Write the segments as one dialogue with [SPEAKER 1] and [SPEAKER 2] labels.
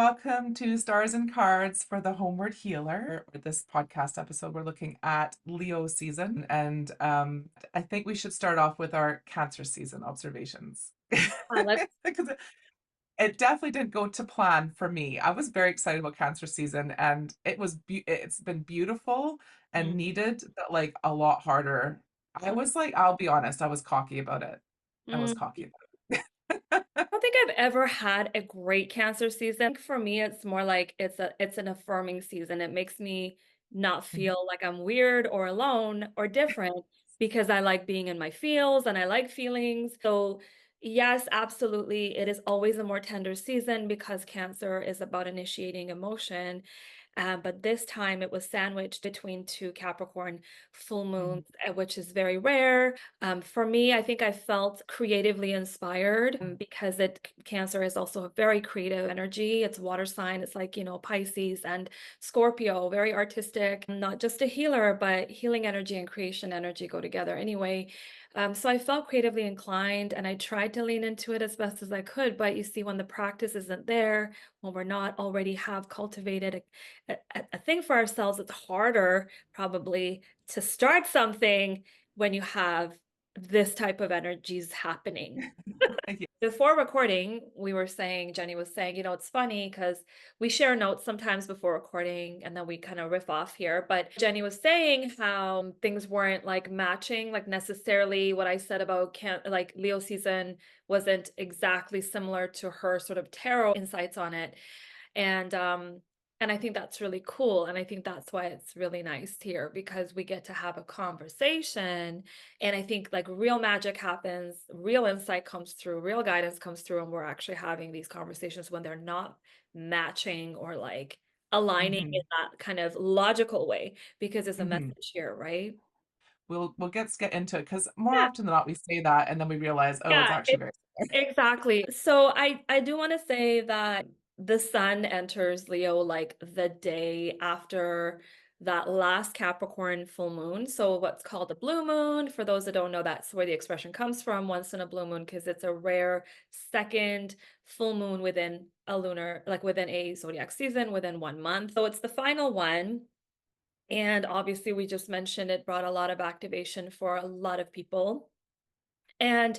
[SPEAKER 1] welcome to Stars and Cards for the Homeward Healer. This podcast episode, we're looking at Leo season, and I think we should start off with our Cancer season observations.
[SPEAKER 2] Let's
[SPEAKER 1] Because it definitely didn't go to plan for me. I was very excited about Cancer season, and it's been beautiful and
[SPEAKER 2] mm,
[SPEAKER 1] needed, but like a lot harder. I was like, I'll be honest, I was cocky about it. I was
[SPEAKER 2] mm.
[SPEAKER 1] cocky about
[SPEAKER 2] I
[SPEAKER 1] it.
[SPEAKER 2] don't think I've ever had a great cancer season. For me, it's more like it's an affirming season. It makes me not feel like I'm weird or alone or different because I like being in my feels and I like feelings. So yes, absolutely. It is always a more tender season because cancer is about initiating emotion. But this time it was sandwiched between two Capricorn full moons, which is very rare. For me, I think I felt creatively inspired because Cancer is also a very creative energy. It's water sign. It's like, Pisces and Scorpio, very artistic, not just a healer, but healing energy and creation energy go together anyway. So I felt creatively inclined and I tried to lean into it as best as I could. But you see, when the practice isn't there, when we're not already have cultivated a thing for ourselves, it's harder probably to start something when you have this type of energies happening.
[SPEAKER 1] Yeah.
[SPEAKER 2] Before recording, Jenny was saying, it's funny because we share notes sometimes before recording and then we kind of riff off here. But Jenny was saying how things weren't like matching, like necessarily what I said about like Leo season wasn't exactly similar to her sort of tarot insights on it. And and I think that's really cool. And I think that's why it's really nice here because we get to have a conversation. And I think like real magic happens, real insight comes through, real guidance comes through, and we're actually having these conversations when they're not matching or like aligning in
[SPEAKER 1] Hmm.
[SPEAKER 2] that kind of logical way because there's a
[SPEAKER 1] Hmm.
[SPEAKER 2] message here, right?
[SPEAKER 1] We'll get into it because more
[SPEAKER 2] Yeah,
[SPEAKER 1] often than not we say that and then we realize, oh, it's
[SPEAKER 2] yeah,
[SPEAKER 1] actually very
[SPEAKER 2] exactly. So I do want to say that the sun enters Leo like the day after that last Capricorn full moon. So what's called a blue moon, for those that don't know, that's where the expression comes from, once in a blue moon, because it's a rare second full moon within a lunar, like within a zodiac season, within 1 month. So it's the final one. And obviously, we just mentioned it brought a lot of activation for a lot of people. And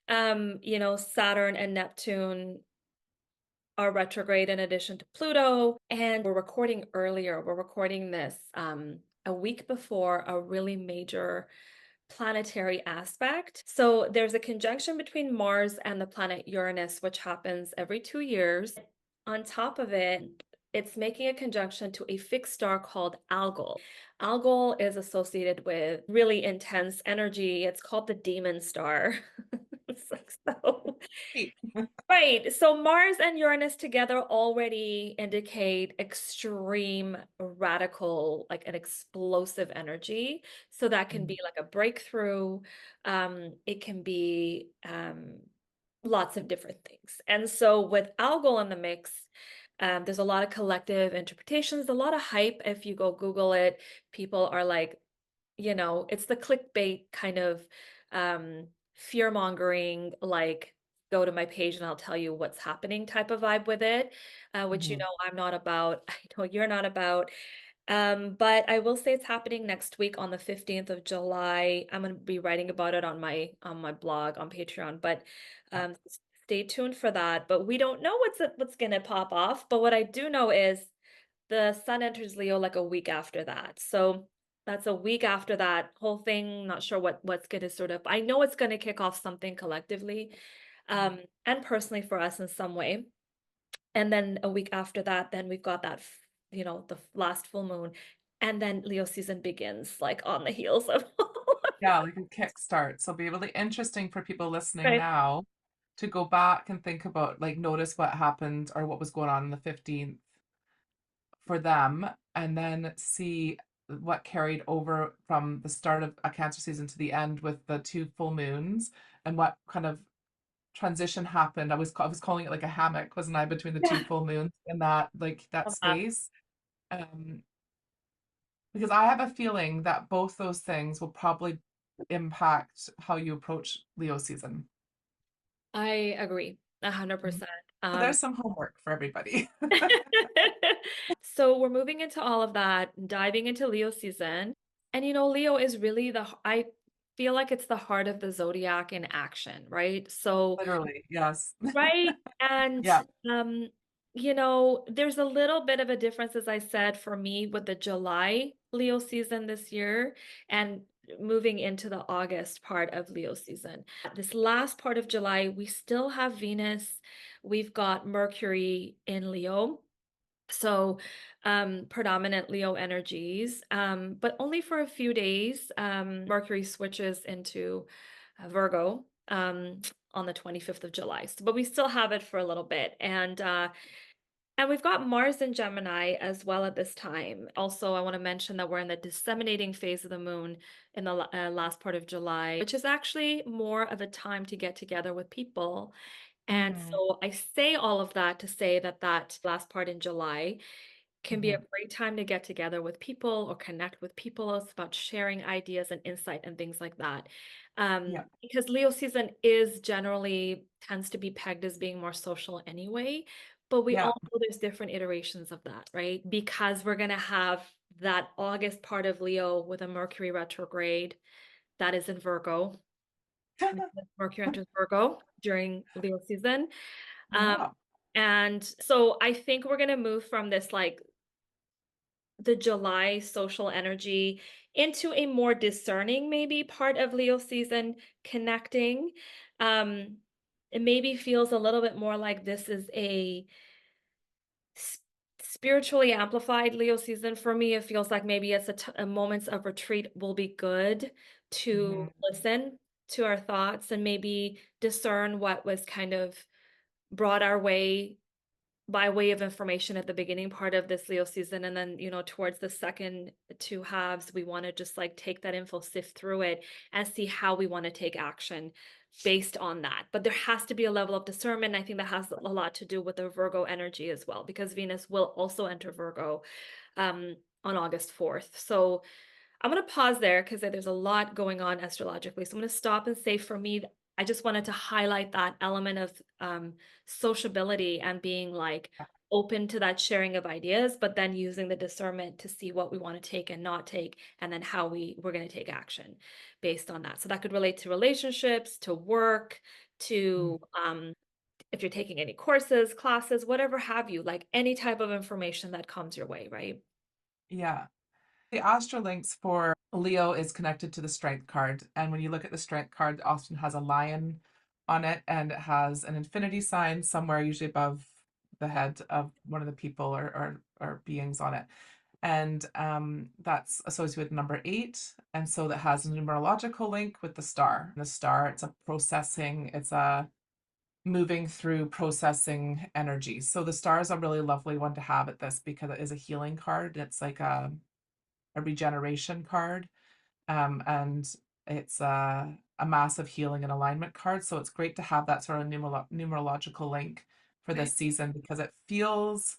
[SPEAKER 2] Saturn and Neptune are retrograde in addition to Pluto. And we're recording earlier. We're recording this a week before a really major planetary aspect. So there's a conjunction between Mars and the planet Uranus, which happens every 2 years. On top of it, it's making a conjunction to a fixed star called Algol. Algol is associated with really intense energy. It's called the demon star. It's like so.
[SPEAKER 1] sweet.
[SPEAKER 2] Right. So Mars and Uranus together already indicate extreme, radical, like an explosive energy. So that can be like a breakthrough. It can be lots of different things. And so with Algol in the mix, there's a lot of collective interpretations, a lot of hype. If you go Google it, people are like, it's the clickbait kind of fear mongering, like go to my page and I'll tell you what's happening type of vibe with it, which
[SPEAKER 1] Hmm.
[SPEAKER 2] I'm not about. I know you're not about. But I will say it's happening next week on the 15th of July. I'm going to be writing about it on my blog on Patreon, but stay tuned for that. But we don't know what's going to pop off. But what I do know is the sun enters Leo like a week after that. So that's a week after that whole thing. Not sure what's going to sort of, I know it's going to kick off something collectively, and personally for us in some way. And then a week after that, then we've got that, the last full moon. And then Leo season begins like on the heels of
[SPEAKER 1] Yeah, like a kickstart. So it'll be really interesting for people listening
[SPEAKER 2] right.
[SPEAKER 1] now to go back and think about, like, notice what happened or what was going on the 15th for them, and then see what carried over from the start of a Cancer season to the end with the two full moons and what kind of transition happened. I was calling it like a hammock, wasn't I, between the two
[SPEAKER 2] Yeah.
[SPEAKER 1] full moons in that, like, that
[SPEAKER 2] Love that.
[SPEAKER 1] space. Um, because I have a feeling that both those things will probably impact how you approach Leo season.
[SPEAKER 2] I agree 100%.
[SPEAKER 1] So
[SPEAKER 2] Um,
[SPEAKER 1] there's some homework for everybody.
[SPEAKER 2] so we're moving into all of that, diving into Leo season. And Leo is really I feel like it's the heart of the zodiac in action, right? So,
[SPEAKER 1] Literally, yes.
[SPEAKER 2] right. And,
[SPEAKER 1] Yeah.
[SPEAKER 2] um, there's a little bit of a difference, as I said, for me with the July Leo season this year and moving into the August part of Leo season. This last part of July, we still have Venus, we've got Mercury in Leo. So, predominant Leo energies, but only for a few days. Mercury switches into Virgo on the 25th of July. But we still have it for a little bit. And we've got Mars in Gemini as well at this time. Also, I want to mention that we're in the disseminating phase of the moon in the last part of July, which is actually more of a time to get together with people. And
[SPEAKER 1] Hmm.
[SPEAKER 2] so I say all of that to say that that last part in July can be a
[SPEAKER 1] Hmm.
[SPEAKER 2] great time to get together with people or connect with people. It's about sharing ideas and insight and things like that.
[SPEAKER 1] Yeah.
[SPEAKER 2] Because Leo season is generally tends to be pegged as being more social anyway, but we
[SPEAKER 1] Yeah.
[SPEAKER 2] all know there's different iterations of that, right? Because we're going to have that August part of Leo with a Mercury retrograde that is in Virgo. Mercury enters Virgo during Leo season. Um,
[SPEAKER 1] Yeah.
[SPEAKER 2] and so I think we're going to move from this like the July social energy into a more discerning maybe part of Leo season connecting. Um, it maybe feels a little bit more like this is a s- spiritually amplified Leo season. For me, it feels like maybe it's a moments of retreat will be good to
[SPEAKER 1] Hmm.
[SPEAKER 2] listen to our thoughts and maybe discern what was kind of brought our way by way of information at the beginning part of this Leo season. And then, towards the second two halves, we want to just like take that info, sift through it, and see how we want to take action based on that. But there has to be a level of discernment. I think that has a lot to do with the Virgo energy as well, because Venus will also enter Virgo on August 4th. So I'm going to pause there because there's a lot going on astrologically. So I'm going to stop and say for me, I just wanted to highlight that element of sociability and being like open to that sharing of ideas, but then using the discernment to see what we want to take and not take, and then how we're going to take action based on that. So that could relate to relationships, to work, to if you're taking any courses, classes, whatever have you, like any type of information that comes your way, right?
[SPEAKER 1] Yeah. The Astrolinks for Leo is connected to the Strength card. And when you look at the Strength card, it often has a lion on it and it has an infinity sign somewhere, usually above the head of one of the people or beings on it. And that's associated with number 8. And so that has a numerological link with the star. The star, it's a processing, it's a moving through processing energy. So the star is a really lovely one to have at this because it is a healing card. It's like a regeneration card, and it's a massive healing and alignment card. So it's great to have that sort of numerological link for
[SPEAKER 2] Right.
[SPEAKER 1] this season because it feels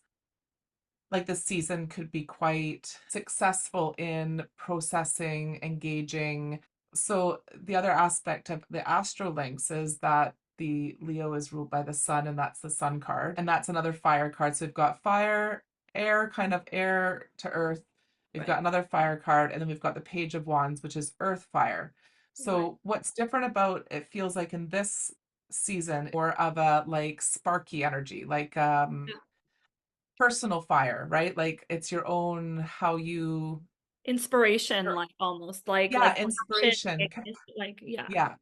[SPEAKER 1] like this season could be quite successful in processing, engaging. So the other aspect of the astro links is that the Leo is ruled by the sun, and that's the sun card. And that's another fire card. So we've got fire, air, kind of air to earth. We've got
[SPEAKER 2] Right.
[SPEAKER 1] another fire card, and then we've got the Page of Wands, which is earth fire.
[SPEAKER 2] Right.
[SPEAKER 1] So what's different about it feels like in this season more of a like sparky energy, like
[SPEAKER 2] Yeah.
[SPEAKER 1] personal fire, right? Like it's your own how you
[SPEAKER 2] Inspiration, like almost like
[SPEAKER 1] yeah,
[SPEAKER 2] passion,
[SPEAKER 1] inspiration,
[SPEAKER 2] like yeah.
[SPEAKER 1] yeah,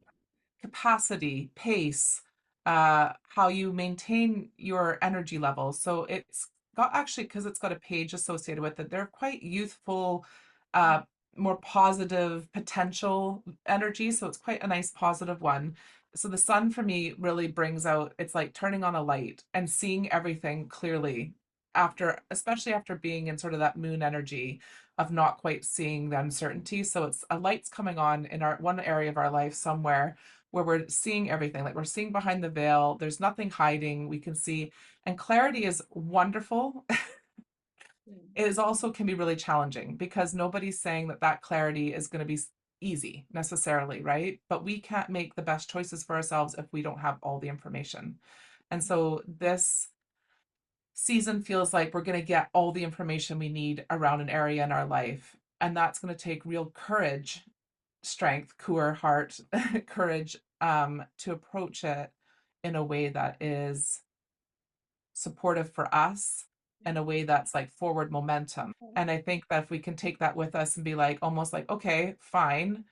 [SPEAKER 1] capacity, pace, how you maintain your energy levels. So it's got actually because it's got a page associated with it, they're quite youthful, uh, more positive potential energy. So it's quite a nice positive one. So the sun for me really brings out, it's like turning on a light and seeing everything clearly after, especially after being in sort of that moon energy of not quite seeing the uncertainty. So it's a light's coming on in our one area of our life somewhere where we're seeing everything, like we're seeing behind the veil. There's nothing hiding. We can see, and clarity is wonderful.
[SPEAKER 2] Mm.
[SPEAKER 1] It is also can be really challenging because nobody's saying that that clarity is going to be easy necessarily, right? But we can't make the best choices for ourselves if we don't have all the information. And so this season feels like we're going to get all the information we need around an area in our life. And that's going to take real courage, strength, core, heart, courage, to approach it in a way that is supportive for us, in a way that's like forward momentum. And I think that if we can take that with us and be like, almost like, okay, fine,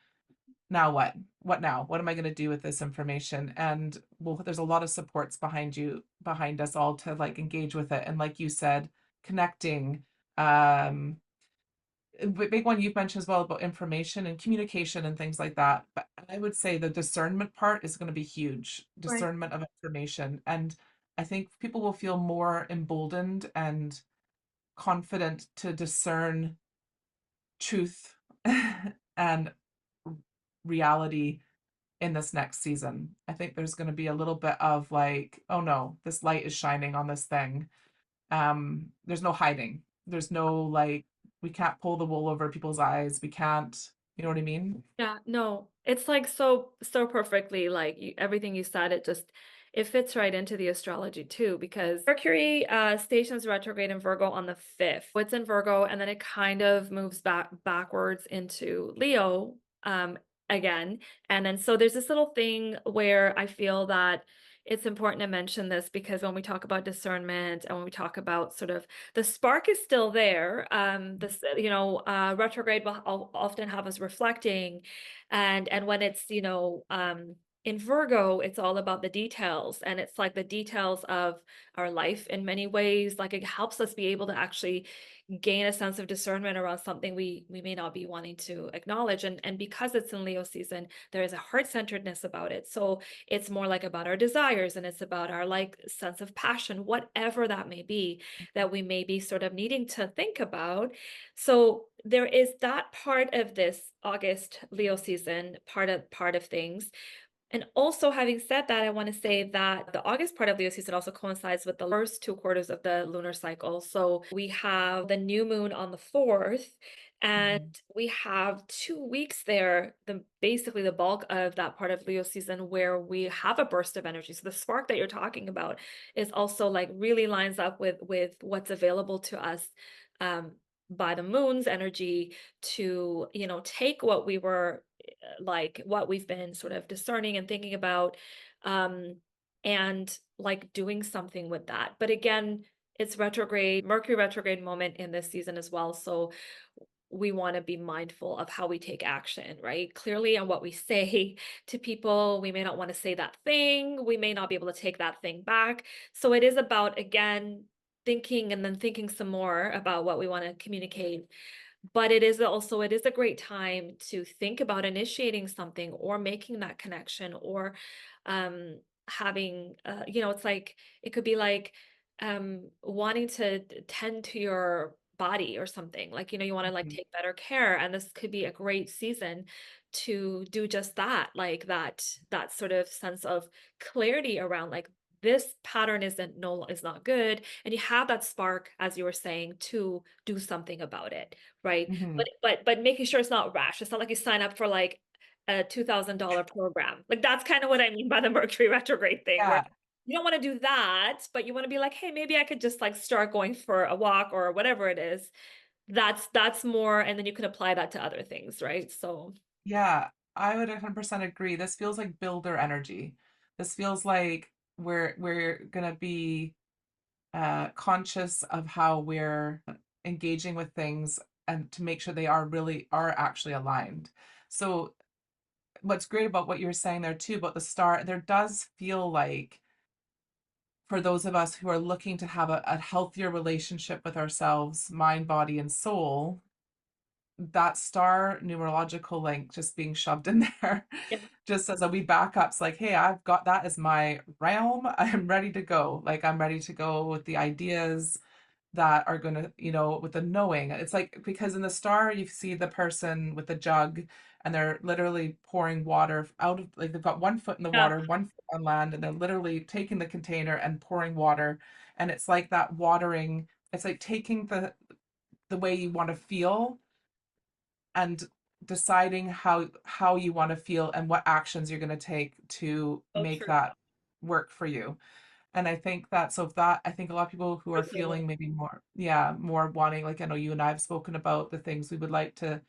[SPEAKER 1] now what? What now? What am I going to do with this information? And well, there's a lot of supports behind you, behind us all to like engage with it. And like you said, connecting. Um, big one you've mentioned as well about information and communication and things like that. But I would say the discernment part is going to be huge.
[SPEAKER 2] Right.
[SPEAKER 1] Discernment of information. And I think people will feel more emboldened and confident to discern truth and reality in this next season. I think there's going to be a little bit of like, oh no, this light is shining on this thing. There's no hiding. There's no like, we can't pull the wool over people's eyes. We can't, you know what I mean?
[SPEAKER 2] Yeah, no, it's like so perfectly like everything you said, it fits right into the astrology too, because Mercury stations retrograde in Virgo on the 5th. It's in Virgo and then it kind of moves backwards into Leo again. And then so there's this little thing where I feel that it's important to mention this because when we talk about discernment and when we talk about sort of the spark is still there. This, retrograde will often have us reflecting, and when it's, in Virgo, it's all about the details, and it's like the details of our life in many ways. Like it helps us be able to actually gain a sense of discernment around something we may not be wanting to acknowledge. And because it's in Leo season, there is a heart-centeredness about it. So it's more like about our desires and it's about our like sense of passion, whatever that may be, that we may be sort of needing to think about. So there is that part of this August Leo season, part of things. And also, having said that, I want to say that the August part of Leo season also coincides with the first 2 quarters of the lunar cycle. So we have the new moon on the 4th, and
[SPEAKER 1] Mhm.
[SPEAKER 2] we have 2 weeks there, basically the bulk of that part of Leo season where we have a burst of energy. So the spark that you're talking about is also like really lines up with what's available to us um, by the moon's energy to, take what we were like what we've been sort of discerning and thinking about, um and like doing something with that. But again, it's retrograde, Mercury retrograde moment in this season as well, so we want to be mindful of how we take action, right? Clearly on what we say to people. We may not want to say that thing, we may not be able to take that thing back. So it is about, again, thinking and then thinking some more about what we want to communicate. But it is a great time to think about initiating something or making that connection, or um having it's like it could be like wanting to tend to your body or something, like, you want to like
[SPEAKER 1] Mhm.
[SPEAKER 2] take better care, and this could be a great season to do just that, like that sort of sense of clarity around like this pattern is not good, and you have that spark, as you were saying, to do something about it, right?
[SPEAKER 1] Mhm.
[SPEAKER 2] But making sure it's not rash. It's not like you sign up for like a $2,000 program. Like that's kind of what I mean by the Mercury retrograde thing, where
[SPEAKER 1] Yeah.
[SPEAKER 2] you don't want to do that, but you want to be like, hey, maybe I could just like start going for a walk or whatever it is. That's more, and then you can apply that to other things, right? So
[SPEAKER 1] Yeah. I would 100% agree. This feels like builder energy. This feels like we're gonna be conscious of how we're engaging with things and to make sure they are actually aligned. So what's great about what you were saying there too about the star, there does feel like for those of us who are looking to have a healthier relationship with ourselves, mind, body, and soul, that star numerological link just being shoved in there
[SPEAKER 2] yeah,
[SPEAKER 1] just as a wee backup. It's like, hey, I've got that as my realm. I'm ready to go. Like I'm ready to go with the ideas that are going to, with the knowing. It's like, because in the star, you see the person with the jug and they're literally pouring water out of, like, they've got one foot in the
[SPEAKER 2] yeah,
[SPEAKER 1] water, one foot on land, and they're literally taking the container and pouring water. And it's like that watering, it's like taking the way you want to feel and deciding how you want to feel and what actions you're going to take to
[SPEAKER 2] so
[SPEAKER 1] make
[SPEAKER 2] true.
[SPEAKER 1] that work for you. And I think that, so if that, I think a lot of people who are
[SPEAKER 2] Absolutely.
[SPEAKER 1] feeling maybe more, yeah, more wanting, like I know you and I have spoken about the things we would like to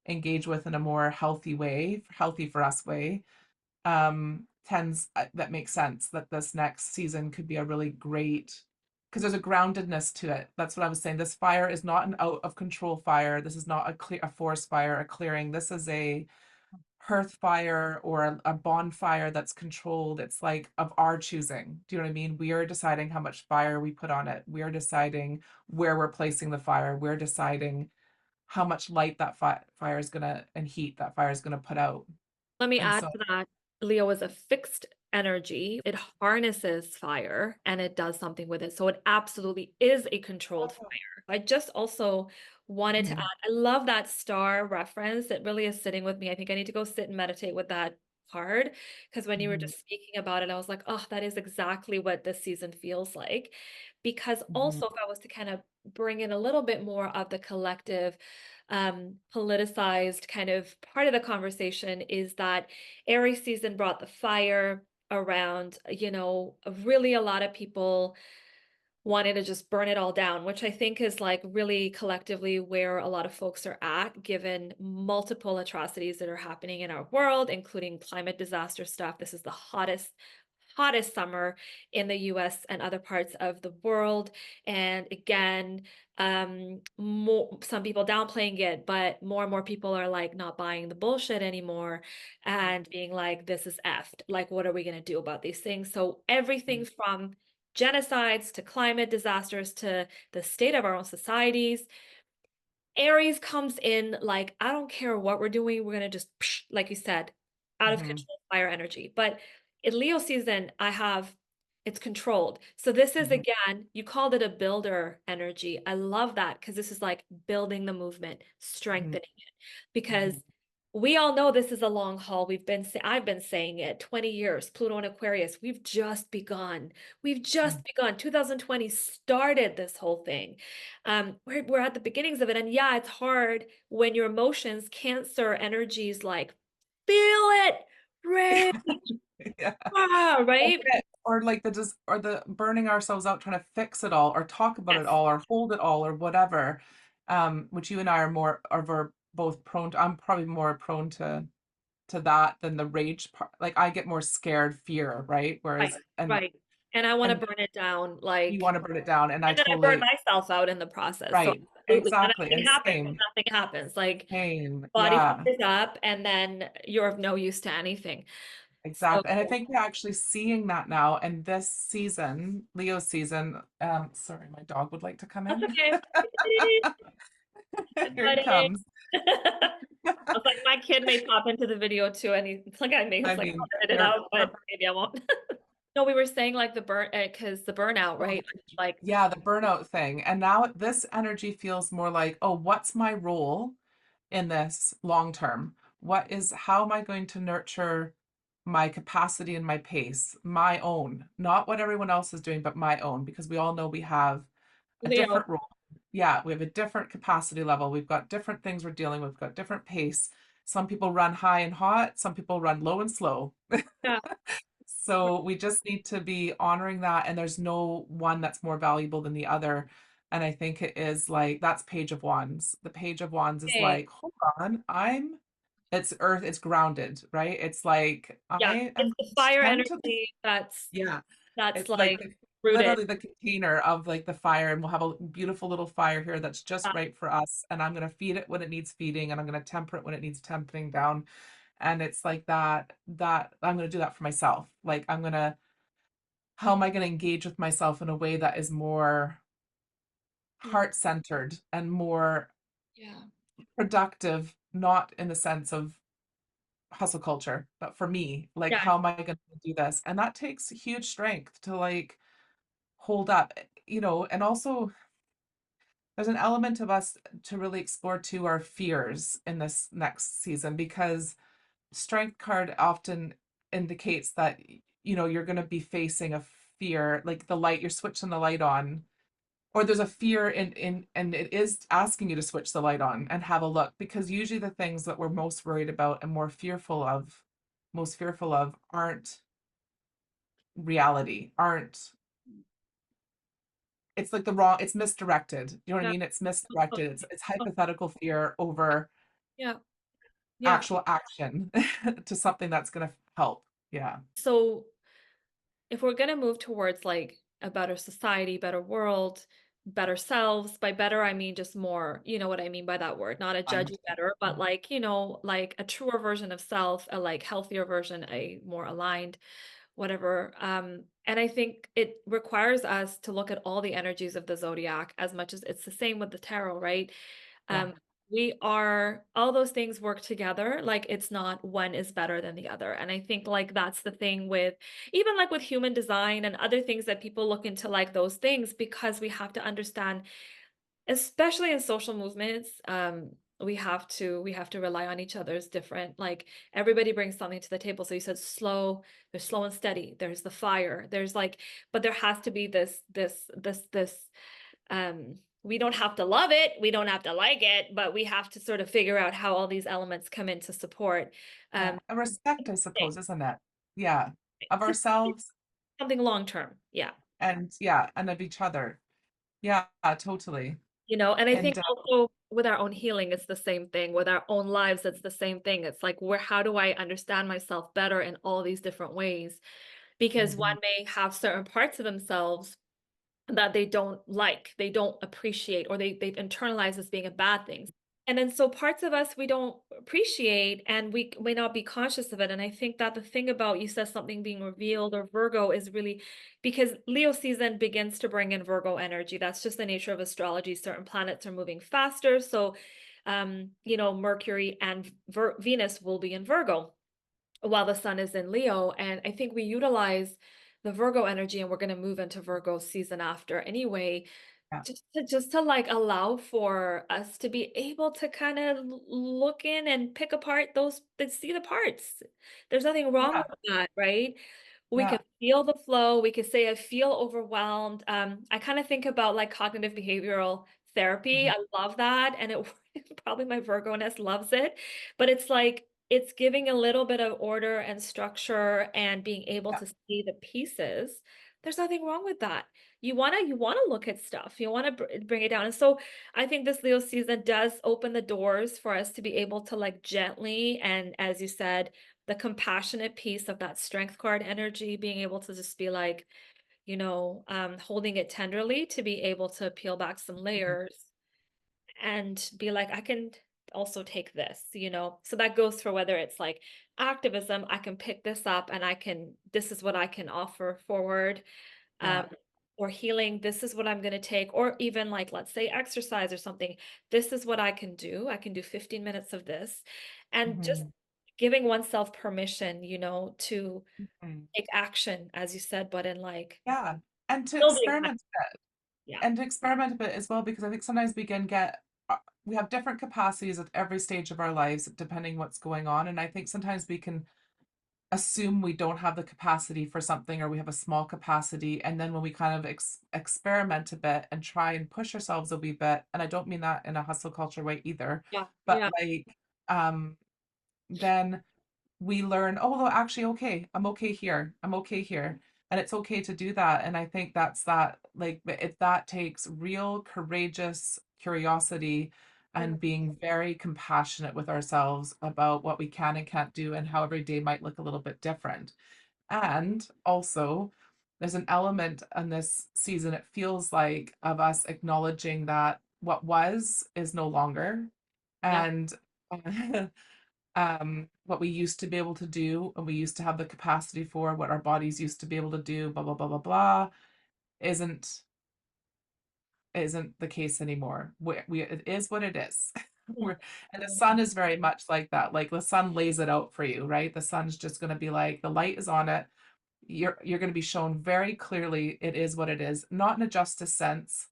[SPEAKER 1] engage with in a more healthy way, healthy for us way, tends that makes sense that this next season could be a really great, because there's a groundedness to it. That's what I was saying. This fire is not an out of control fire. This is not a forest fire, a clearing. This is a hearth fire or a bonfire that's controlled. It's like of our choosing. Do you know what I mean? We are deciding how much fire we put on it. We are deciding where we're placing the fire. We're deciding how much light that fire is gonna, and heat that fire is gonna put out.
[SPEAKER 2] Let me
[SPEAKER 1] And
[SPEAKER 2] add
[SPEAKER 1] so,
[SPEAKER 2] to that. Leo is a fixed energy. It harnesses fire and it does something with it. So it absolutely is a controlled fire.
[SPEAKER 1] oh,
[SPEAKER 2] I just also wanted to add,
[SPEAKER 1] mhm,
[SPEAKER 2] I love that star reference. It really is sitting with me. I think I need to go sit and meditate with that card because when you were
[SPEAKER 1] mhm,
[SPEAKER 2] just speaking about it, I was like, oh, that is exactly what this season feels like. Because
[SPEAKER 1] mhm,
[SPEAKER 2] also, if I was to kind of bring in a little bit more of the collective, politicized kind of part of the conversation is that Aries season brought the fire around, really a lot of people wanted to just burn it all down, which I think is like really collectively where a lot of folks are at, given multiple atrocities that are happening in our world, including climate disaster stuff. This is the hottest summer in the US and other parts of the world. And again, some people downplaying it, but more and more people are like not buying the bullshit anymore and being like, this is effed. Like, what are we going to do about these things? So everything from genocides to climate disasters to the state of our own societies, Aries comes in like, I don't care what we're doing, we're gonna just, like you said, out of
[SPEAKER 1] mhm,
[SPEAKER 2] control fire energy. But in Leo season, it's controlled. So this is
[SPEAKER 1] mhm,
[SPEAKER 2] again, you called it a builder energy. I love that because this is like building the movement,
[SPEAKER 1] mhm,
[SPEAKER 2] strengthening it. Because
[SPEAKER 1] mhm,
[SPEAKER 2] we all know this is a long haul. I've been saying it 20 years, Pluto and Aquarius. We've just begun. We've just
[SPEAKER 1] mhm.
[SPEAKER 2] begun. 2020 started this whole thing. We're at the beginnings of it. And yeah, it's hard when your emotions, Cancer energies like feel it, rage,
[SPEAKER 1] Yeah. Or
[SPEAKER 2] right?
[SPEAKER 1] or like the just or the burning ourselves out trying to fix it all or talk about it
[SPEAKER 2] Yes.
[SPEAKER 1] all or hold it all or whatever. Which you and I are both prone to. I'm probably more prone to that than the rage part. Like I get more scared, fear, right?
[SPEAKER 2] Right,
[SPEAKER 1] Whereas
[SPEAKER 2] right. And I want to
[SPEAKER 1] and
[SPEAKER 2] burn it down,
[SPEAKER 1] you want to burn it down, and I
[SPEAKER 2] and then I burn
[SPEAKER 1] totally
[SPEAKER 2] myself out in the process. So
[SPEAKER 1] right,
[SPEAKER 2] absolutely. And
[SPEAKER 1] exactly,
[SPEAKER 2] nothing
[SPEAKER 1] and
[SPEAKER 2] happens.
[SPEAKER 1] same,
[SPEAKER 2] Nothing happens. Like
[SPEAKER 1] same,
[SPEAKER 2] body
[SPEAKER 1] yeah.
[SPEAKER 2] fires up and then you're of no use to anything. So
[SPEAKER 1] Exactly. And I think we're actually seeing that now. And this season, Leo season, sorry, my dog would like to come
[SPEAKER 2] that's
[SPEAKER 1] in.
[SPEAKER 2] okay.
[SPEAKER 1] Here he
[SPEAKER 2] Everybody.
[SPEAKER 1] comes.
[SPEAKER 2] I was like, my kid may pop into the video too, and it's like
[SPEAKER 1] I
[SPEAKER 2] like
[SPEAKER 1] mean,
[SPEAKER 2] I'll edit it
[SPEAKER 1] they're,
[SPEAKER 2] out, but maybe I won't. No, we were saying like the because the burnout,
[SPEAKER 1] oh,
[SPEAKER 2] right? Like,
[SPEAKER 1] yeah, the burnout thing. And now this energy feels more like, oh, what's my role in this long term? How am I going to nurture my capacity and my pace, my own, not what everyone else is doing, but my own, because we all know we have a
[SPEAKER 2] Leo,
[SPEAKER 1] different role. Yeah, we have a different capacity level. We've got different things we're dealing with. We've got different pace. Some people run high and hot, some people run low and slow.
[SPEAKER 2] yeah,
[SPEAKER 1] So we just need to be honoring that. And there's no one that's more valuable than the other. And I think it is like that's Page of Wands. The Page of Wands is
[SPEAKER 2] okay.
[SPEAKER 1] like, hold on, it's earth, it's grounded, right? It's like
[SPEAKER 2] Yeah,
[SPEAKER 1] I
[SPEAKER 2] it's
[SPEAKER 1] am
[SPEAKER 2] the fire
[SPEAKER 1] tend to
[SPEAKER 2] energy
[SPEAKER 1] yeah.
[SPEAKER 2] that's
[SPEAKER 1] It's like
[SPEAKER 2] like rooted.
[SPEAKER 1] literally the container of like the fire, and we'll have a beautiful little fire here that's just
[SPEAKER 2] Uh,
[SPEAKER 1] right for us. And I'm gonna feed it when it needs feeding, and I'm gonna temper it when it needs tempering down. And it's like that I'm gonna do that for myself. Like how am I gonna engage with myself in a way that is more
[SPEAKER 2] mm,
[SPEAKER 1] heart-centered and more
[SPEAKER 2] yeah,
[SPEAKER 1] productive, not in the sense of hustle culture, but for me, like
[SPEAKER 2] yeah,
[SPEAKER 1] how am I gonna do this? And that takes huge strength to like hold up, and also there's an element of us to really explore too our fears in this next season, because strength card often indicates that you're going to be facing a fear, like the light, you're switching the light on, or there's a fear in and it is asking you to switch the light on and have a look, because usually the things that we're most worried about and most fearful of aren't reality, aren't it's like the wrong, it's misdirected. You know what I
[SPEAKER 2] Yeah.
[SPEAKER 1] mean? It's misdirected. It's hypothetical fear over
[SPEAKER 2] Yeah. Yeah.
[SPEAKER 1] actual action to something that's going to help. Yeah.
[SPEAKER 2] So if we're going to move towards like a better society, better world, better selves, by better, I mean just more, you know what I mean by that word, not a judgy
[SPEAKER 1] Aligned.
[SPEAKER 2] better, but like, like a truer version of self, a like healthier version, a more aligned, whatever. And I think it requires us to look at all the energies of the zodiac as much as it's the same with the tarot, right?
[SPEAKER 1] Yeah.
[SPEAKER 2] Um, we are all those things work together. Like it's not one is better than the other. And I think like that's the thing with even like with human design and other things that people look into like those things because we have to understand, especially in social movements, we have to rely on each other's different like everybody brings something to the table. So you said slow, there's slow and steady, there's the fire, there's like, but there has to be this we don't have to love it, we don't have to like it, but we have to sort of figure out how all these elements come in to support
[SPEAKER 1] Yeah.
[SPEAKER 2] um
[SPEAKER 1] A respect, I suppose, isn't it? Yeah. Of
[SPEAKER 2] to
[SPEAKER 1] ourselves
[SPEAKER 2] something long term. Yeah.
[SPEAKER 1] and yeah, and of each other. Yeah, totally.
[SPEAKER 2] And I think
[SPEAKER 1] And
[SPEAKER 2] also with our own healing, it's the same thing. With our own lives, it's the same thing. It's like how do I understand myself better in all these different ways? Because
[SPEAKER 1] mhm,
[SPEAKER 2] one may have certain parts of themselves that they don't like, they don't appreciate, or they've internalized as being a bad thing. And then so parts of us we don't appreciate and we may not be conscious of it. And I think that the thing about you said something being revealed or Virgo is really because Leo season begins to bring in Virgo energy. That's just the nature of astrology. Certain planets are moving faster. So Mercury and Venus will be in Virgo while the sun is in Leo. And I think we utilize the Virgo energy and we're going to move into Virgo season after anyway,
[SPEAKER 1] yeah,
[SPEAKER 2] just to like allow for us to be able to kind of look in and pick apart those that see the parts. There's nothing wrong
[SPEAKER 1] yeah,
[SPEAKER 2] with that, right? We can
[SPEAKER 1] yeah,
[SPEAKER 2] feel the flow. We could say I feel overwhelmed. I kind of think about like cognitive behavioral therapy.
[SPEAKER 1] mhm,
[SPEAKER 2] I love that, and it probably my Virgo-ness loves it, but it's like it's giving a little bit of order and structure and being able
[SPEAKER 1] yeah,
[SPEAKER 2] to see the pieces. There's nothing wrong with that. You want to look at stuff. You want to bring it down. And so I think this Leo season does open the doors for us to be able to like gently and as you said, the compassionate piece of that strength card energy, being able to just be like, holding it tenderly to be able to peel back some
[SPEAKER 1] mhm,
[SPEAKER 2] layers and be like, I can also take this. So that goes for whether it's like activism, I can pick this up and this is what I can offer forward.
[SPEAKER 1] yeah,
[SPEAKER 2] Um, or healing, this is what I'm going to take, or even like, let's say exercise or something. This is what I can do. I can do 15 minutes of this. And just
[SPEAKER 1] mhm,
[SPEAKER 2] giving oneself permission, to
[SPEAKER 1] mhm.
[SPEAKER 2] take action, as you said, but in like
[SPEAKER 1] Yeah. And to
[SPEAKER 2] building.
[SPEAKER 1] experiment
[SPEAKER 2] Yeah.
[SPEAKER 1] and to experiment a bit as well, because I think sometimes we can get, we have different capacities at every stage of our lives, depending what's going on. And I think sometimes we can assume we don't have the capacity for something or we have a small capacity. And then when we kind of experiment a bit and try and push ourselves a wee bit, and I don't mean that in a hustle culture way either,
[SPEAKER 2] Yeah.
[SPEAKER 1] but
[SPEAKER 2] Yeah.
[SPEAKER 1] like, then we learn, oh, well, actually, okay, I'm okay here. I'm okay here. And it's okay to do that. And I think that's that, like, if that takes real courageous curiosity
[SPEAKER 2] Yeah.
[SPEAKER 1] and being very compassionate with ourselves about what we can and can't do and how every day might look a little bit different. And also, there's an element in this season, it feels like, of us acknowledging that what was is no longer.
[SPEAKER 2] Yeah.
[SPEAKER 1] And what we used to be able to do and we used to have the capacity for, what our bodies used to be able to do, blah blah blah blah blah, isn't isn't the case anymore. We it is what it is.
[SPEAKER 2] Yeah.
[SPEAKER 1] We're and the sun is very much like that. Like the sun lays it out for you, right? The sun's just going to be like the light is on it. You're going to be shown very clearly it is what it is, not in a justice sense,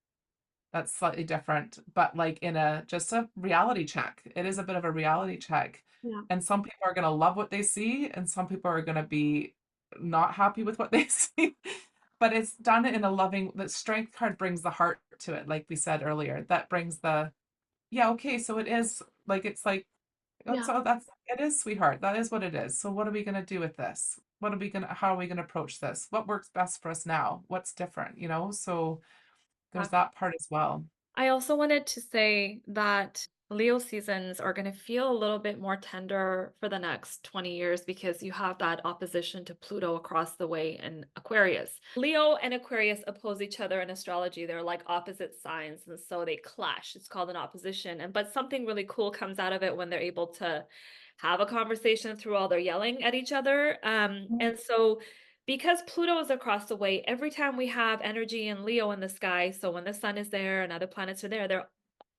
[SPEAKER 1] that's slightly different, but like in a just a reality check. It is a bit of a reality check.
[SPEAKER 2] Yeah.
[SPEAKER 1] And some people are going to love what they see, and some people are going to be not happy with what they see. But it's done in a loving, the strength card brings the heart to it, like we said earlier. That brings the, yeah, okay, so it is like, it's like,
[SPEAKER 2] Yeah.
[SPEAKER 1] that's, it is, sweetheart. That is what it is. So what are we going to do with this? How are we going to approach this? What works best for us now? What's different, you know? So, There's that part as well.
[SPEAKER 2] I also wanted to say that Leo seasons are going to feel a little bit more tender for the next 20 years because you have that opposition to Pluto across the way in Aquarius. Leo and Aquarius oppose each other in astrology. They're like opposite signs, and so they clash. It's called an opposition. And but something really cool comes out of it when they're able to have a conversation through all their yelling at each other. And so because Pluto is across the way, every time we have energy in Leo in the sky, so when the sun is there and other planets are there,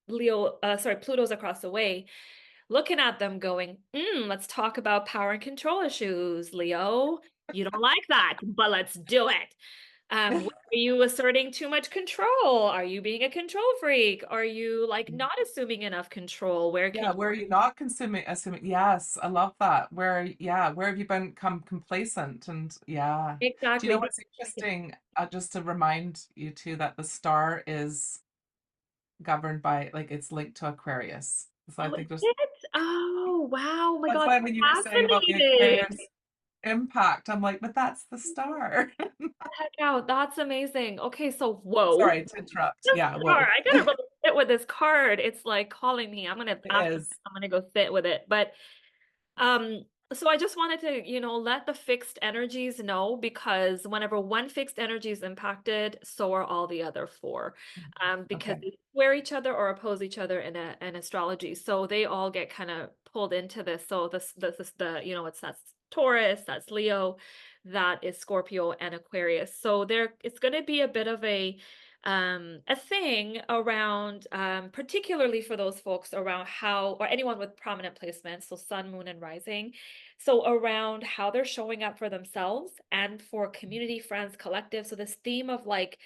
[SPEAKER 2] Pluto's across the way, looking at them going, let's talk about power and control issues, Leo. You don't like that, but let's do it. Are you asserting too much control? Are you being a control freak? Are you like not assuming enough control? Where can
[SPEAKER 1] Yeah,
[SPEAKER 2] you
[SPEAKER 1] where are you not assuming? Yes, I love that. Where have you become complacent? And yeah. Do you know
[SPEAKER 2] exactly?
[SPEAKER 1] what's interesting? Just to remind you too that the star is governed by, like, it's linked to Aquarius. So I
[SPEAKER 2] Oh,
[SPEAKER 1] think
[SPEAKER 2] is
[SPEAKER 1] there's
[SPEAKER 2] it? Oh, wow. Oh my
[SPEAKER 1] that's
[SPEAKER 2] God.
[SPEAKER 1] why when you were saying about the
[SPEAKER 2] Fascinating.
[SPEAKER 1] Aquarius impact, I'm like, but that's the star.
[SPEAKER 2] Heck out. That's amazing. Okay, so whoa.
[SPEAKER 1] Sorry to interrupt.
[SPEAKER 2] The
[SPEAKER 1] Yeah,
[SPEAKER 2] star.
[SPEAKER 1] whoa.
[SPEAKER 2] I gotta really sit with this card. It's like calling me.
[SPEAKER 1] It
[SPEAKER 2] After this,
[SPEAKER 1] is.
[SPEAKER 2] I'm gonna go sit with it. But um, so I just wanted to, let the fixed energies know because whenever one fixed energy is impacted, so are all the other four. Because
[SPEAKER 1] Okay.
[SPEAKER 2] they square each other or oppose each other in astrology. So they all get kind of pulled into this. So it's that's Taurus, that's Leo, that is Scorpio and Aquarius. So it's going to be a bit of a thing around particularly for those folks around how or anyone with prominent placements, so sun, moon, and rising, so around how they're showing up for themselves and for community, friends, collective. So this theme of like,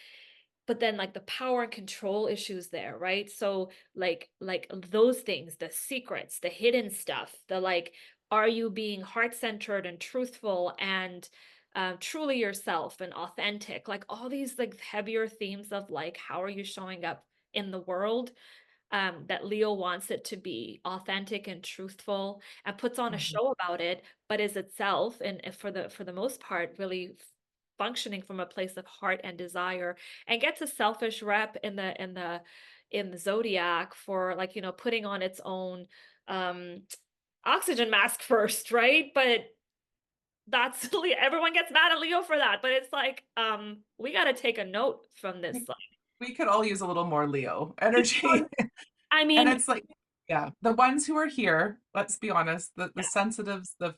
[SPEAKER 2] but then like the power and control issues there, right? So like those things, the secrets, the hidden stuff, the like, are you being heart-centered and truthful and truly yourself and authentic? Like all these like heavier themes of like, how are you showing up in the world? That Leo wants it to be authentic and truthful and puts on a
[SPEAKER 1] Mhm.
[SPEAKER 2] show about it, but is itself and for the most part really functioning from a place of heart and desire and gets a selfish rep in the zodiac for like putting on its own um oxygen mask first, right? But that's everyone gets mad at Leo for that, but it's like we got to take a note from this.
[SPEAKER 1] We we could all use a little more Leo energy.
[SPEAKER 2] I
[SPEAKER 1] And
[SPEAKER 2] mean,
[SPEAKER 1] it's like, yeah, the ones who are here, let's be honest, the sensitives, the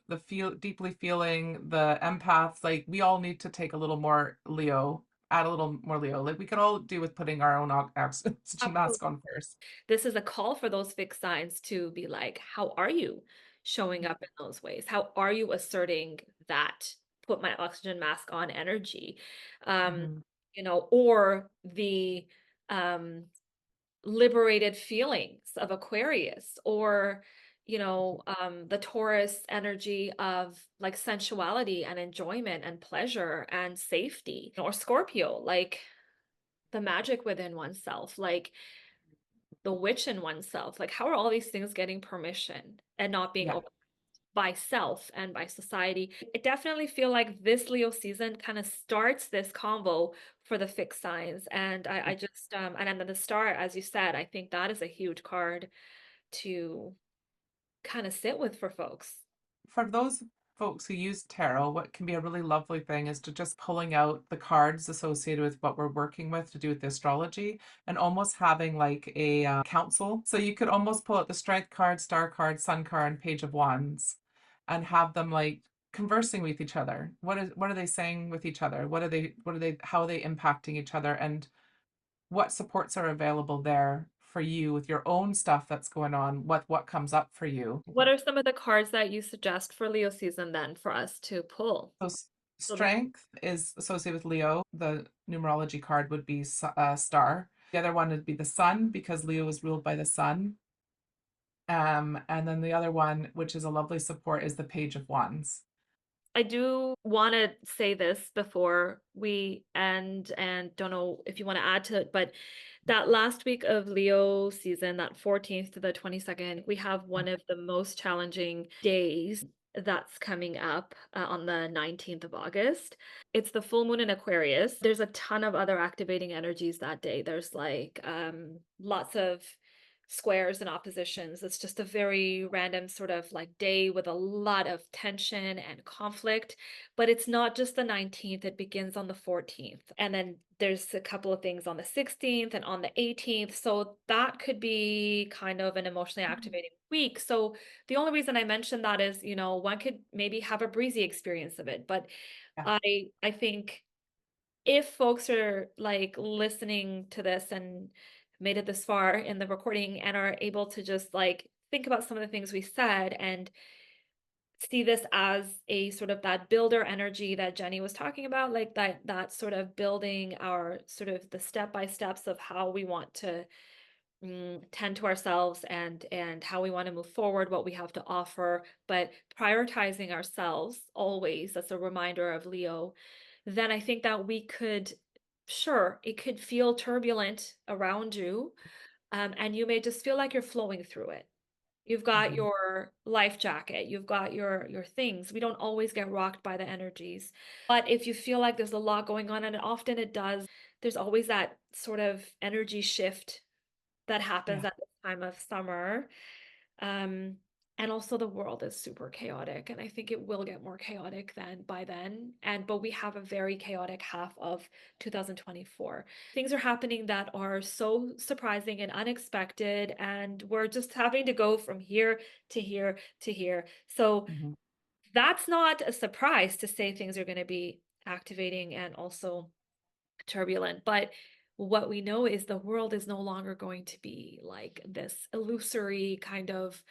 [SPEAKER 1] deeply feeling, the empaths, like we all need to take a little more Leo, add a little more Leo. Like we could all do with putting our own oxygen mask
[SPEAKER 2] absolutely.
[SPEAKER 1] on first.
[SPEAKER 2] This is a call for those fixed signs to be like, how are you showing up in those ways? How are you asserting that put my oxygen mask on energy? Um,
[SPEAKER 1] Mhm.
[SPEAKER 2] or the um liberated feelings of Aquarius, or the Taurus energy of like sensuality and enjoyment and pleasure and safety, or Scorpio, like the magic within oneself, like the witch in oneself. Like, how are all these things getting permission and not being
[SPEAKER 1] Yeah,
[SPEAKER 2] open by self and by society? I definitely feel like this Leo season kind of starts this combo for the fixed signs. And I just, and then the star, as you said, I think that is a huge card to kind of sit with for folks.
[SPEAKER 1] for those folks who use tarot, what can be a really lovely thing is to just pulling out the cards associated with what we're working with to do with the astrology and almost having like a council. So you could almost pull out the strength card, star card, sun card, and page of wands and have them like conversing with each other. What are they saying with each other? How are they impacting each other? And what supports are available there for you with your own stuff that's going on? What comes up for you?
[SPEAKER 2] What are some of the cards that you suggest for Leo season then for us to pull?
[SPEAKER 1] So
[SPEAKER 2] So the
[SPEAKER 1] strength is associated with Leo. The numerology card would be star. The other one would be the sun because Leo is ruled by the sun. And then the other one, which is a lovely support, is the Page of Wands.
[SPEAKER 2] I do want to say this before we end, and don't know if you want to add to it, but that last week of Leo season, that 14th to the 22nd, we have one of the most challenging days that's coming up on the 19th of August. It's the full moon in Aquarius. There's a ton of other activating energies that day. There's like lots of squares and oppositions. It's just a very random sort of like day with a lot of tension and conflict. But it's not just the 19th, it begins on the 14th. And then there's a couple of things on the 16th and on the 18th. So that could be kind of an emotionally activating week. So the only reason I mentioned that is, one could maybe have a breezy experience of it. But
[SPEAKER 1] Yeah.
[SPEAKER 2] I think if folks are like listening to this and made it this far in the recording and are able to just like think about some of the things we said and see this as a sort of that builder energy that Jenny was talking about, like that sort of building our sort of the step by steps of how we want to tend to ourselves and how we want to move forward, what we have to offer, but prioritizing ourselves always. That's a reminder of Leo. Then I think that we could, sure, it could feel turbulent around you, and you may just feel like you're flowing through it. You've got
[SPEAKER 1] Mhm.
[SPEAKER 2] your life jacket, you've got your things. We don't always get rocked by the energies. But if you feel like there's a lot going on, and often it does, there's always that sort of energy shift that happens
[SPEAKER 1] Yeah.
[SPEAKER 2] at this time of summer. Um, and also the world is super chaotic, and I think it will get more chaotic than by then. But we have a very chaotic half of 2024. Things are happening that are so surprising and unexpected, and we're just having to go from here to here to here. So
[SPEAKER 1] Mhm.
[SPEAKER 2] that's not a surprise to say things are going to be activating and also turbulent. But what we know is the world is no longer going to be like this illusory kind of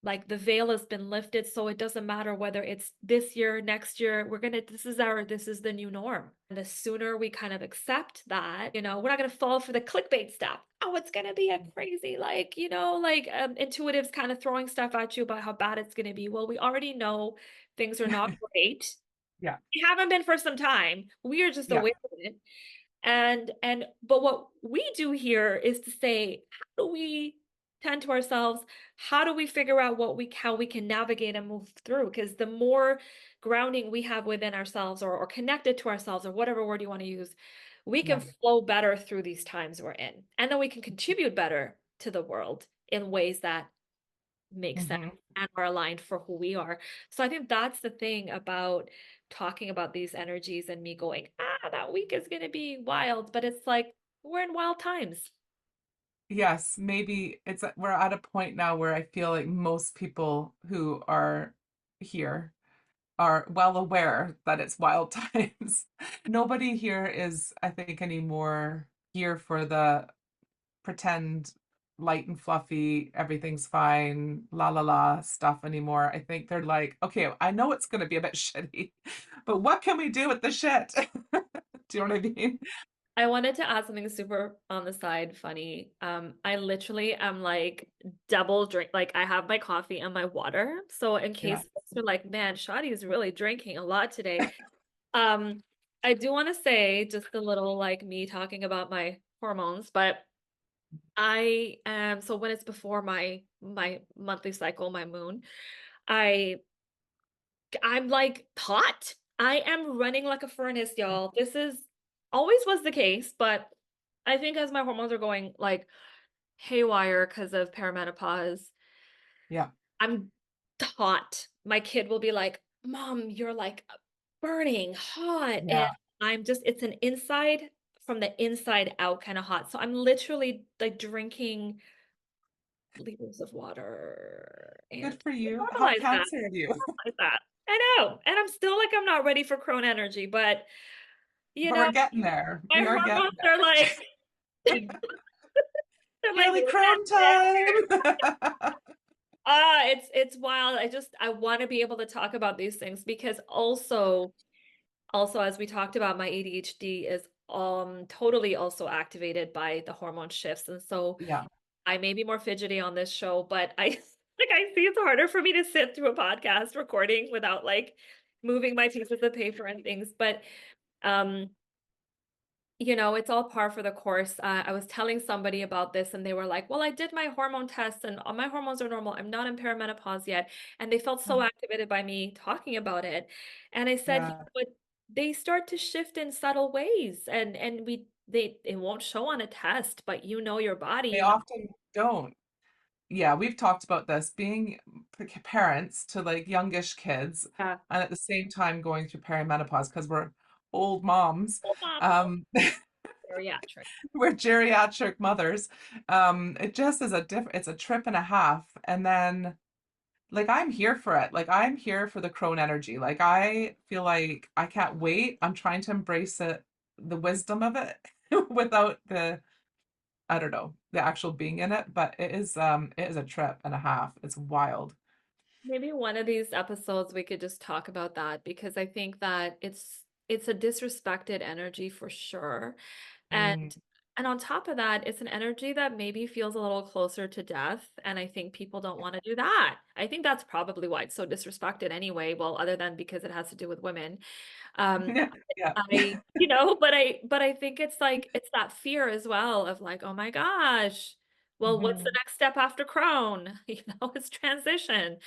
[SPEAKER 2] like the veil has been lifted. So it doesn't matter whether it's this year, next year, this is the new norm. And the sooner we kind of accept that, we're not going to fall for the clickbait stuff. Oh, it's going to be a crazy, like, intuitives kind of throwing stuff at you about how bad it's going to be. Well, we already know things are not great.
[SPEAKER 1] Yeah.
[SPEAKER 2] We haven't been for some time. We are just
[SPEAKER 1] Yeah.
[SPEAKER 2] aware of it. But what we do here is to say, how do we tend to ourselves? How do we figure out how we can navigate and move through? Because the more grounding we have within ourselves or connected to ourselves or whatever word you want to use, we can
[SPEAKER 1] Yeah.
[SPEAKER 2] flow better through these times we're in. And then we can contribute better to the world in ways that make sense
[SPEAKER 1] Mhm.
[SPEAKER 2] and are aligned for who we are. So I think that's the thing about talking about these energies and me going, that week is going to be wild, but it's like we're in wild times.
[SPEAKER 1] Yes, maybe we're at a point now where I feel like most people who are here are well aware that it's wild times. Nobody here is, I think, anymore here for the pretend light and fluffy, everything's fine, la la la stuff anymore. I think they're like, okay, I know it's going to be a bit shitty, but what can we do with the shit? Do you know what I mean?
[SPEAKER 2] I wanted to add something super on the side funny. I literally am like double drink, like I have my coffee and my water. So in case
[SPEAKER 1] Yeah.
[SPEAKER 2] folks are like, man, Shadi is really drinking a lot today. Um, I do want to say just a little like me talking about my hormones, but I am so when it's before my monthly cycle, my moon, I I'm like hot. I am running like a furnace, y'all. This is always was the case, but I think as my hormones are going like haywire because of perimenopause,
[SPEAKER 1] Yeah.
[SPEAKER 2] I'm hot. My kid will be like, "Mom, you're like burning hot." And
[SPEAKER 1] Yeah.
[SPEAKER 2] it's an inside from the inside out kind of hot. So I'm literally like drinking liters of water
[SPEAKER 1] Good
[SPEAKER 2] and
[SPEAKER 1] for you. How
[SPEAKER 2] normalize that.
[SPEAKER 1] cancer of you.
[SPEAKER 2] Normalize that. I know. And I'm still like I'm not ready for crone energy, but you
[SPEAKER 1] But
[SPEAKER 2] know,
[SPEAKER 1] we're getting there.
[SPEAKER 2] my
[SPEAKER 1] We are getting
[SPEAKER 2] hormones are like they're like,
[SPEAKER 1] Haley
[SPEAKER 2] let's
[SPEAKER 1] Crone time.
[SPEAKER 2] it's wild. I want to be able to talk about these things because also as we talked about, my ADHD is totally also activated by the hormone shifts. And so
[SPEAKER 1] Yeah.
[SPEAKER 2] I may be more fidgety on this show, but I like I see it's harder for me to sit through a podcast recording without like moving my pieces of paper and things. But um you know, it's all par for the course. I was telling somebody about this and they were like, well, I did my hormone test and all my hormones are normal. I'm not in perimenopause yet. And they felt so
[SPEAKER 1] Oh,
[SPEAKER 2] activated by me talking about it. And I said,
[SPEAKER 1] yeah,
[SPEAKER 2] but they start to shift in subtle ways and it won't show on a test, but you know your body,
[SPEAKER 1] they
[SPEAKER 2] you know.
[SPEAKER 1] often don't. Yeah, we've talked about this being parents to like youngish kids
[SPEAKER 2] Yeah.
[SPEAKER 1] and at the same time going through perimenopause because we're old moms.
[SPEAKER 2] Oh, mom,
[SPEAKER 1] Um,
[SPEAKER 2] geriatric.
[SPEAKER 1] we're geriatric mothers. It just is it's a trip and a half. And then like I'm here for it. Like I'm here for the crone energy. Like I feel like I can't wait. I'm trying to embrace it, the wisdom of it without the I don't know, the actual being in it, but it is a trip and a half. It's wild.
[SPEAKER 2] Maybe one of these episodes we could just talk about that because I think that it's a disrespected energy for sure. And
[SPEAKER 1] Mm.
[SPEAKER 2] and on top of that, it's an energy that maybe feels a little closer to death. And I think people don't want to do that. I think that's probably why it's so disrespected anyway. Well, other than because it has to do with women. Um,
[SPEAKER 1] Yeah, yeah.
[SPEAKER 2] but I think it's like it's that fear as well of like, oh my gosh, well, what's the
[SPEAKER 1] Mhm.
[SPEAKER 2] next step after crone? It's transition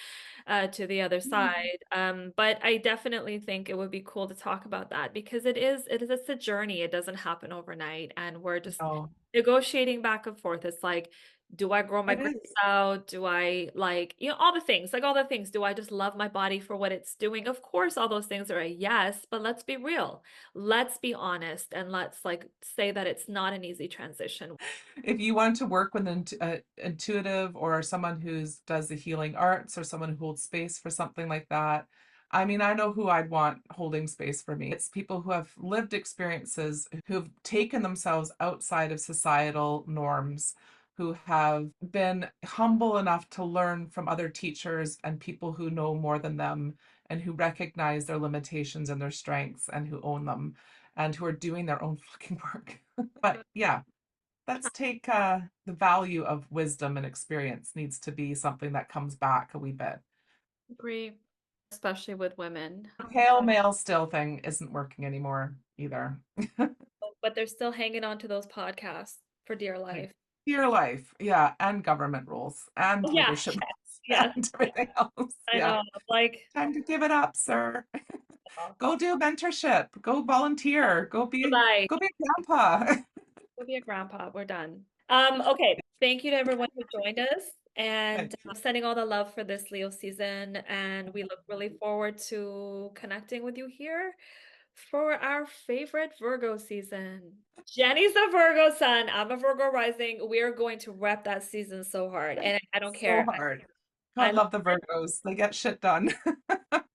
[SPEAKER 2] to the other
[SPEAKER 1] Mhm.
[SPEAKER 2] side. But I definitely think it would be cool to talk about that because it's a journey. It doesn't happen overnight, and we're just
[SPEAKER 1] No,
[SPEAKER 2] negotiating back and forth. It's like, do I grow my
[SPEAKER 1] it
[SPEAKER 2] grapes
[SPEAKER 1] is.
[SPEAKER 2] out? Do I like, all the things, like all the things. Do I just love my body for what it's doing? Of course, all those things are a yes, but let's be real. Let's be honest and let's like say that it's not an easy transition.
[SPEAKER 1] If you want to work with an intuitive or someone who's does the healing arts or someone who holds space for something like that, I mean, I know who I'd want holding space for me. It's people who have lived experiences, who've taken themselves outside of societal norms, who have been humble enough to learn from other teachers and people who know more than them and who recognize their limitations and their strengths and who own them and who are doing their own fucking work. But yeah, let's take the value of wisdom and experience needs to be something that comes back a wee bit.
[SPEAKER 2] Agree, especially with women.
[SPEAKER 1] The pale male still thing isn't working anymore either.
[SPEAKER 2] But they're still hanging on to those podcasts for dear life.
[SPEAKER 1] Your life, yeah, and government roles
[SPEAKER 2] Oh,
[SPEAKER 1] and
[SPEAKER 2] yeah,
[SPEAKER 1] leadership roles
[SPEAKER 2] yes,
[SPEAKER 1] and
[SPEAKER 2] yes.
[SPEAKER 1] everything else.
[SPEAKER 2] I
[SPEAKER 1] Yeah,
[SPEAKER 2] know. Like,
[SPEAKER 1] time to give it up, sir.
[SPEAKER 2] oh,
[SPEAKER 1] Go do mentorship. Go volunteer.
[SPEAKER 2] goodbye.
[SPEAKER 1] Go be a grandpa.
[SPEAKER 2] We'll be a grandpa. We're done. Okay. Thank you to everyone who joined us and
[SPEAKER 1] Thank you
[SPEAKER 2] sending all the love for this Leo season. And we look really forward to connecting with you here for our favorite Virgo season. Jenny's a Virgo sun. I'm a Virgo rising. We are going to rep that season so hard. And I don't
[SPEAKER 1] so
[SPEAKER 2] care.
[SPEAKER 1] hard.
[SPEAKER 2] I
[SPEAKER 1] God
[SPEAKER 2] love
[SPEAKER 1] love the Virgos. They get shit done.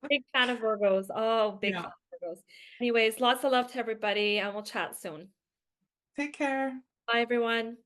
[SPEAKER 2] big fan of Virgos. Oh, big fan
[SPEAKER 1] Yeah.
[SPEAKER 2] of Virgos. Anyways, lots of love to everybody and we'll chat soon.
[SPEAKER 1] Take care.
[SPEAKER 2] Bye, everyone.